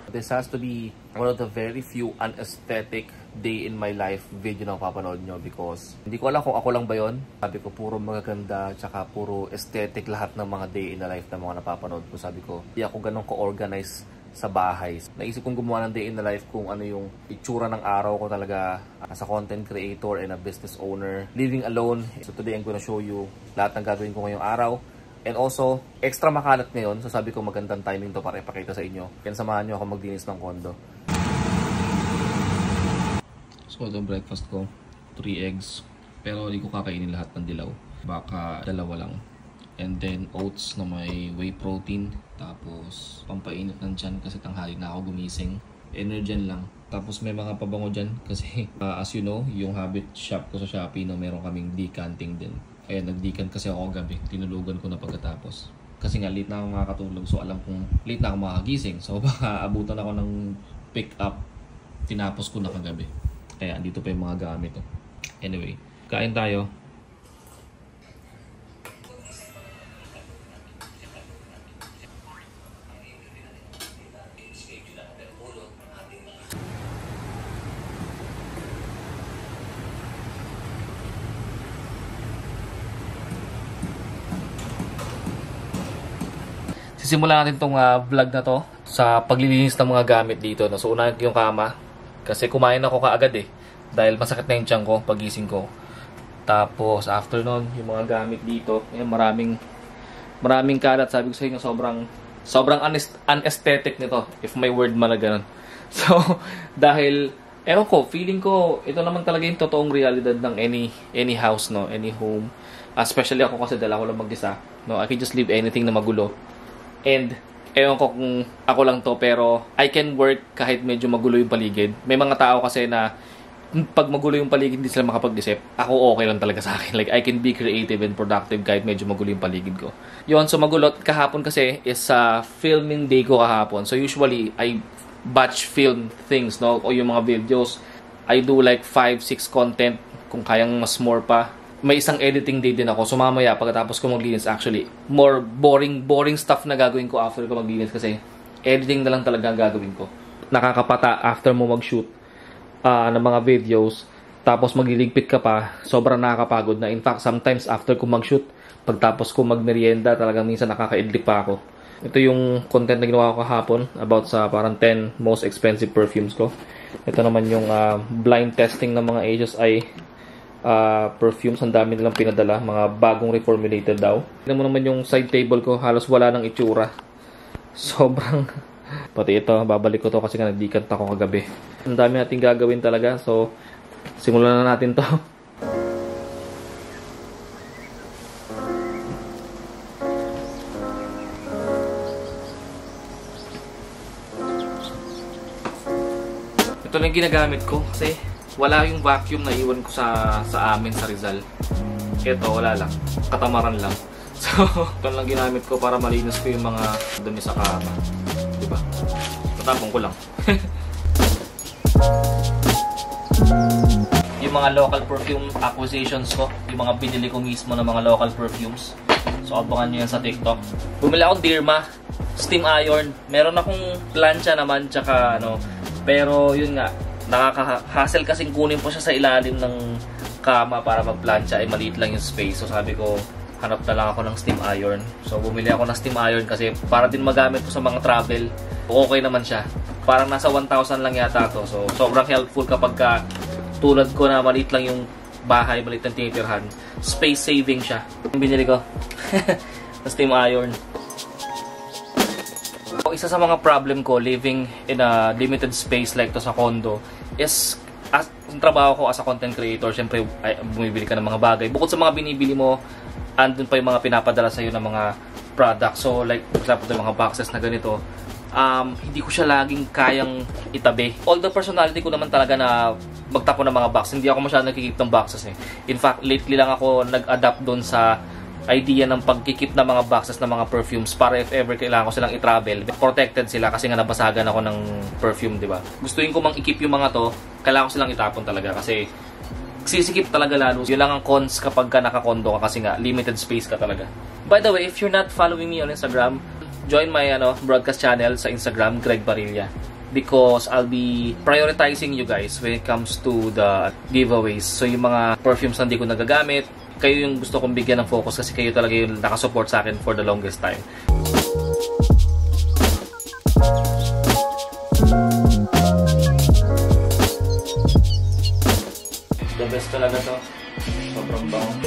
This has to be one of the very few unaesthetic day in my life video na papanood nyo because hindi ko alam kung ako lang ba yun. Sabi ko puro magaganda tsaka puro aesthetic lahat ng mga day in the life na mga napapanood ko. Sabi ko hindi ako ganun ko-organize sa bahay. Naisip kong gumawa ng day in the life kung ano yung itsura ng araw ko talaga as a content creator and a business owner. Living alone. So today I'm gonna show you lahat ng gagawin ko ngayong araw. And also, extra makalat ngayon. So sabi ko magandang timing to para ipakita sa inyo. Kaya samahan nyo ako magdinis ng kondo. So ito breakfast ko. 3 eggs. Pero hindi ko kakainin lahat ng dilaw. Baka 2 lang. And then oats na may whey protein. Tapos pampainit ng tiyan kasi tanghali na ako gumising. Energen lang. Tapos may mga pabango dyan. Kasi as you know, yung habit shop ko sa Shopee no, meron kaming decanting din. Ayan, nagdikan kasi ako gabi. Tinulugan ko na pagkatapos. Kasi nga, late na ako makakatulog. So, alam kong late na ako makagising. So, baka abutan ako ng pick up. Tinapos ko na kagabi. Kaya, andito pa yung mga gamit. Oh. Anyway, kain tayo. Simulan natin tong vlog na to sa paglilinis ng mga gamit dito. So, unahin ko yung kama. Kasi kumain ako kaagad eh. Dahil masakit na yung tiyan ko pagising ko. Tapos, after nun, yung mga gamit dito. Ayan, maraming kalat. Sabi ko sa inyo, sobrang unaesthetic nito. If may word man na ganun. So, dahil, ewan ko, feeling ko, ito naman talaga yung totoong realidad ng any house, no? Any home. Especially ako kasi dala ko lang mag-isa. No? I can just leave anything na magulo. And, ewan ko kung ako lang to, pero I can work kahit medyo magulo yung paligid. May mga tao kasi na pag magulo yung paligid, hindi sila makapag-isip. Ako okay lang talaga sa akin. Like, I can be creative and productive kahit medyo magulo yung paligid ko. Yun, so magulot. Kahapon kasi is filming day ko kahapon. So usually, I batch film things, no? O yung mga videos. I do like 5-6 content. Kung kayang mas more pa. May isang editing day din ako. So mamaya pagkatapos ko maglinis, actually more boring stuff na gagawin ko after ko maglinis kasi editing na lang talaga ang gagawin ko. Nakakapata after mo mag-shoot ng mga videos tapos magliligpit ka pa, sobrang nakakapagod na. In fact, sometimes after ko mag-shoot, pagtapos ko magmerienda, talagang minsan nakaka-idlip pa ako. Ito yung content na ginawa ko kahapon about sa parang 10 most expensive perfumes ko. Ito naman yung blind testing ng mga HSI perfumes. Ang dami nilang pinadala, mga bagong reformulated daw. Tignan mo naman yung side table ko, halos wala ng itsura. Sobrang pati ito, babalik ko to kasi nga nagdikant ako kagabi. Ang dami nating gagawin talaga. So, simulan na natin to. Ito lang ginagamit ko kasi wala yung vacuum na iwan ko sa amin sa Rizal. Ito, wala lang. Katamaran lang. So, ito lang ginamit ko para malinis ko yung mga dumi sa kama. Diba? Matapong ko lang. Yung mga local perfume acquisitions ko, yung mga binili ko mismo ng mga local perfumes. So, abangan nyo yan sa TikTok. Bumili akong Dirma, steam iron. Meron akong plancha naman, tsaka ano. Pero, yun nga, nakaka-hassle kasing kunin po siya sa ilalim ng kama para mag-plancha. Ay maliit lang yung space. So sabi ko, hanap na lang ako ng steam iron. So bumili ako ng steam iron kasi para din magamit ko sa mga travel. Okay naman siya. Parang nasa 1,000 lang yata to. So sobrang helpful kapag tulad ko na maliit lang yung bahay, maliit ang tinitirhan. Space saving siya. Yung binili ko na steam iron. Isa sa mga problem ko living in a limited space like to sa condo is yung trabaho ko as a content creator. Syempre bumibili ka ng mga bagay. Bukod sa mga binibili mo, andun pa yung mga pinapadala sa iyo ng mga products. So like for example, yung mga boxes na ganito, hindi ko siya laging kayang itabi. Although personality ko naman talaga na magtapo ng mga box, hindi ako masyadong nagkikip ng boxes eh. In fact, lately lang ako nag-adapt doon sa idea ng pagkikip ng mga boxes ng mga perfumes para if ever kailangan ko silang i-travel, protected sila kasi nga nabasagan ako ng perfume, di ba? Gustuin ko mang ikip yung mga to, kailangan ko silang itapon talaga kasi sisikip talaga lalo. Yun lang ang cons kapag ka nakakondo ka kasi nga limited space ka talaga. By the way, if you're not following me on Instagram, join my broadcast channel sa Instagram, Greg Barilla. because I'll be prioritizing you guys when it comes to the giveaways. So yung mga perfumes na hindi ko nagagamit, kayo yung gusto kong bigyan ng focus kasi kayo talaga yung nakasupport sa akin for the longest time. The best talaga to. Sobrang bango.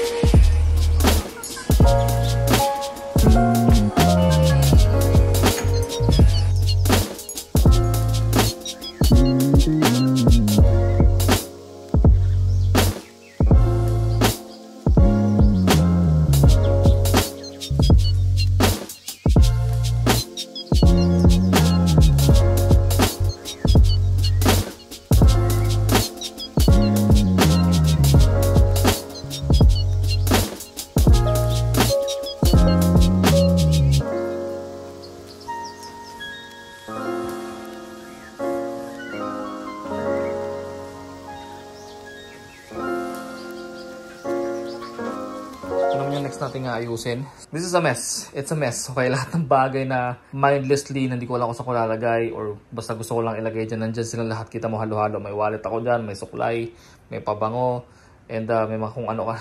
Next natin nga ayusin. This is a mess. It's a mess. Okay, lahat ng bagay na mindlessly hindi ko alam kung saan ko lalagay or basta gusto ko lang ilagay dyan. Nandyan silang lahat. Kita mo halo-halo. May wallet ako dyan, may suklay, may pabango, and may mga kung ano ka.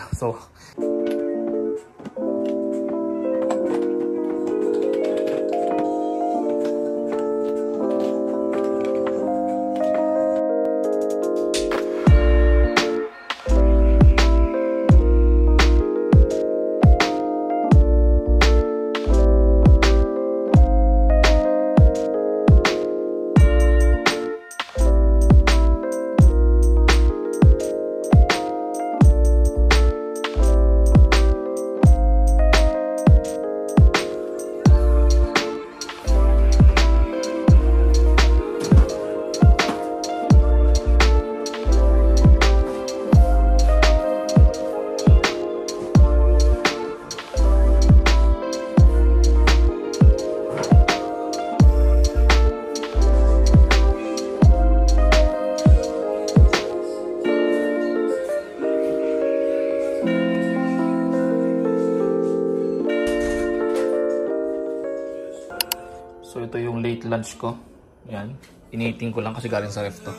So, ito yung late lunch ko. Yan. Iniiting ko lang kasi galing sa ref to.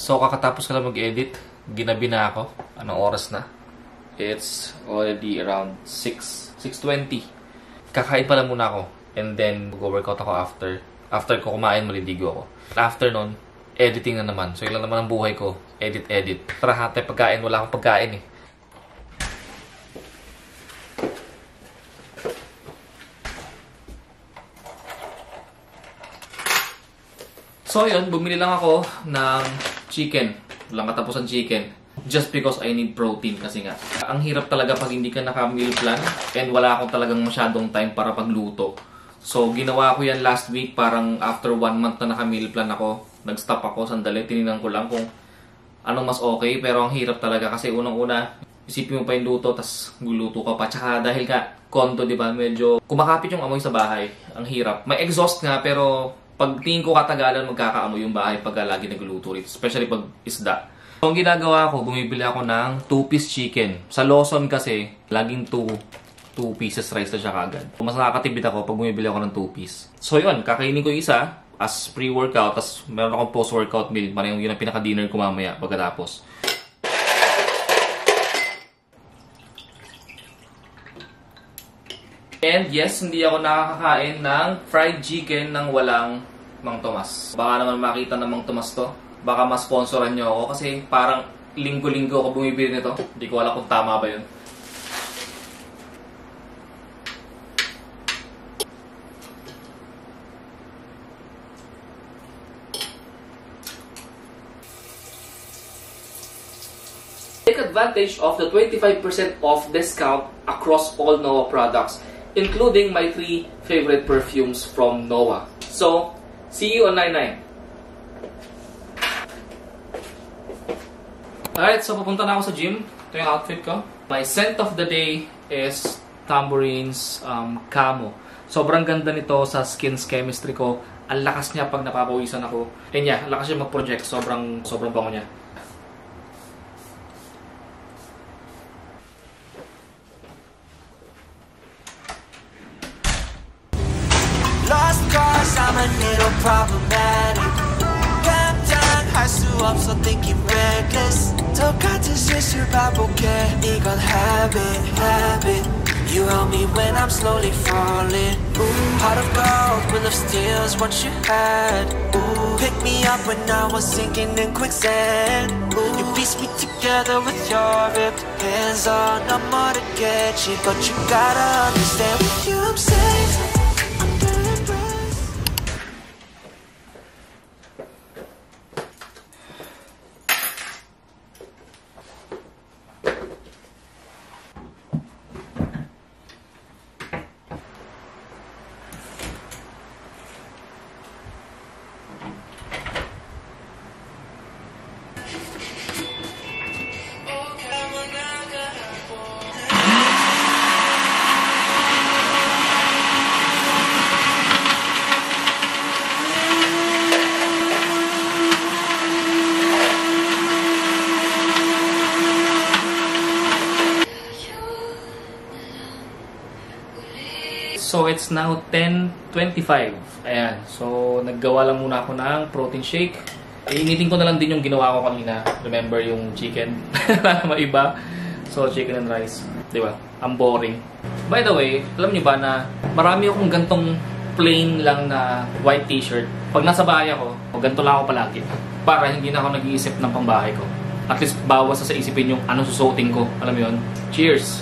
So, kakatapos ka lang mag-edit. Ginabi na ako. Anong oras na? It's already around 6:20. Kakain pala muna ako. And then, mag-workout ako after. After ko kumain, maliligo ako. After nun, editing na naman. So, yun lang naman ang buhay ko. Edit. Tara, hatay pagkain. Wala akong pagkain eh. So, yun. Bumili lang ako ng chicken. Walang katapusan chicken. Just because I need protein kasi nga. Ang hirap talaga pag hindi ka naka-meal plan and wala akong talagang masyadong time para pagluto. So, ginawa ko yan last week. Parang after 1 month na naka-meal plan ako, nag-stop ako sandali. Tinignan ko lang kung anong mas okay. Pero ang hirap talaga kasi unang-una, isipin mo pa yung luto, tas guluto ka pa. Tsaka dahil ka, kondo, di ba? Medyo kumakapit yung amoy sa bahay. Ang hirap. May exhaust nga, pero pag tingin ko katagalan, magkakaamoy yung bahay pag lagi nagluluto rito. Especially pag isda. So, ang ginagawa ko, bumibili ako ng 2-piece chicken. Sa Lawson kasi, laging 2 pieces rice na siya kagad. Mas nakakatipid ako pag bumibili ako ng 2-piece. So, yun. Kakainin ko isa as pre-workout. Tapos, meron akong post-workout meal. Parang yun ang pinaka-dinner ko mamaya pagkatapos. And yes, hindi ako nakakakain ng fried chicken ng walang Mang Tomas. Baka naman makita ng Mang Tomas to. Baka ma-sponsoran nyo ako kasi parang linggo-linggo ako bumibili nito. Hindi ko alam kung tama ba yun. Take advantage of the 25% off discount across all Noah products, including my 3 favorite perfumes from Noah. So, see you on 99. Alright, so pupunta na ako sa gym. Ito yung outfit ko. My scent of the day is Tambourine's Camo. Sobrang ganda nito sa skin's chemistry ko. Ang lakas niya pag napapawisan ako. And yeah, ang lakas niya mag-project. Sobrang bango niya. Lost cause I'm a little problematic. 감당 할 수 없어 thinking reckless. 똑같은 실수 반복해. 이건 habit. You help me when I'm slowly falling. Ooh, heart of gold, will of steel is what you had. Ooh, pick me up when I was sinking in quicksand. Ooh, you piece me together with your ripped hands on. I'm more to get you, but you gotta understand with you I'm safe. So, it's now 10:25. Ayan. So, naggawa lang muna ako ng protein shake. Iinitin ko na lang din yung ginawa ko kanina. Remember yung chicken? Maiba. So, chicken and rice. Diba? Ang boring. By the way, alam niyo ba na marami akong gantong plain lang na white t-shirt. Pag nasa bahay ako, ganito lang ako palagi. Para hindi na ako nag-iisip ng pambahay ko. At least bawas sa isipin yung anong susuotin ko. Alam mo yun? Cheers!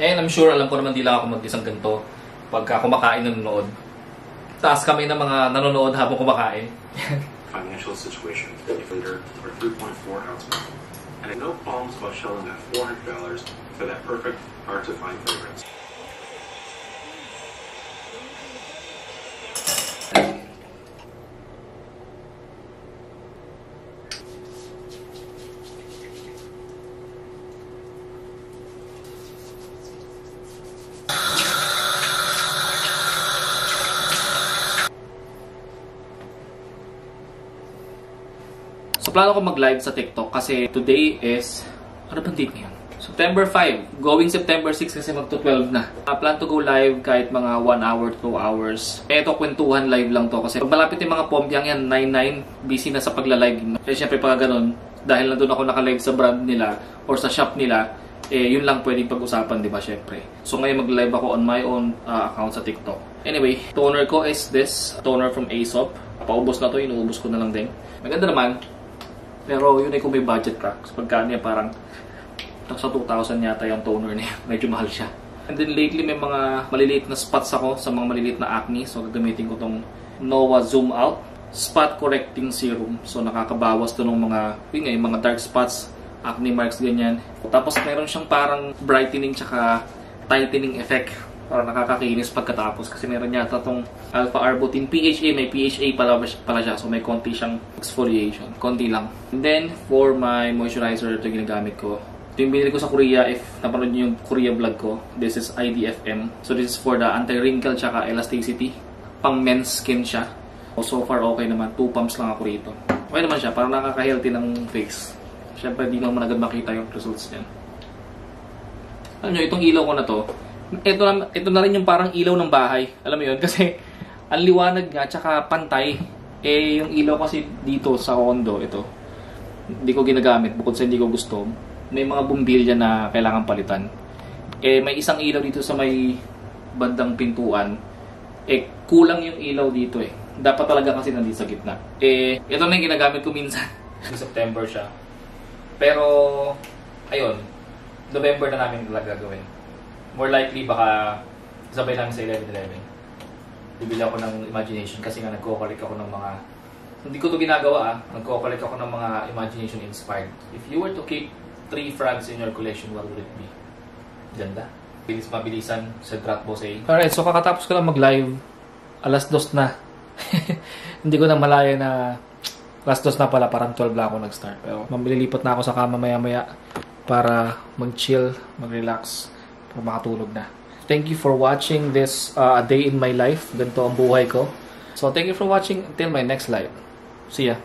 And I'm sure, alam ko naman di lang ako mag-isang ganito pagka kumakain nanonood. Taas kami ng mga nanonood habang kumakain. Financial situation under our 3.4 ounce bottle. And no qualms about shelling that $400 for that perfect, hard to find fragrance. So, plano ko mag-live sa TikTok kasi today is, ano bang date ngayon? September 5. Going September 6 kasi magto-12 na. Plan to go live kahit mga 1 hour, 2 hours. Eto, kwentuhan live lang to kasi pag malapit yung mga pompiang yan, 9-9, busy na sa pagla-live. Eh, syempre pag ganun, dahil nandun ako naka-live sa brand nila or sa shop nila, eh, yun lang pwedeng pag-usapan, di ba, syempre. So, ngayon mag-live ako on my own account sa TikTok. Anyway, toner ko is this toner from Aesop. Paubos na to, inuubos ko na lang din. Maganda naman. Pero yun ay kung may budget ka. So pagkaan niya parang sa 2,000 yata yung toner niya. Medyo mahal siya. And then lately may mga maliliit na spots ako sa mga maliliit na acne. So gagamitin ko tong Noah Zoom Out Spot Correcting Serum. So nakakabawas to ng yung mga dark spots, acne marks, ganyan. Tapos meron siyang parang brightening tsaka tightening effect. Parang nakakakinis pagkatapos kasi meron yata tong alpha arbutin PHA, may PHA pala siya, so may konti siyang exfoliation, konti lang. And then for my moisturizer, ito ginagamit ko. Ito yung binili ko sa Korea. If napanood niyo yung Korea vlog ko, this is IDFM. So this is for the anti-wrinkle tsaka elasticity. Pang men's skin siya. So far okay naman, 2 pumps lang ako rito. Okay naman siya, parang nakaka-healthy ng face. Siyempre di naman agad makita yung results niyan. Alam nyo, itong ilaw ko na to, ito na rin yung parang ilaw ng bahay. Alam mo yun? Kasi ang liwanag nga, tsaka pantay. Eh, yung ilaw kasi dito sa condo, ito, hindi ko ginagamit bukod sa hindi ko gusto. May mga bumbilya na kailangan palitan. Eh, may isang ilaw dito sa may bandang pintuan. Eh, kulang yung ilaw dito eh. Dapat talaga kasi nandito sa gitna. Eh, ito na yung ginagamit ko minsan. September siya. Pero, ayun, November na namin talaga gagawin. More likely, baka sabay namin sa 11-11. Bibili ako ng imagination kasi nga nagko-collect ako ng mga... Hindi ko to ginagawa nagko-collect ako ng mga imagination inspired. If you were to keep 3 frags in your collection, what would it be? Ganda. Mabilisan sa Drat Boss A. Alright, so kakatapos ko lang mag-live. Alas 2 na. Hindi ko na malaya na alas 2 na pala, parang 12 na ako nag-start. Pero mamililipat na ako sa kama maya-maya para mag-chill, mag-relax, para makatulog na. Thank you for watching this a day in my life. Ganito ang buhay ko. So, thank you for watching. Until my next live. See ya.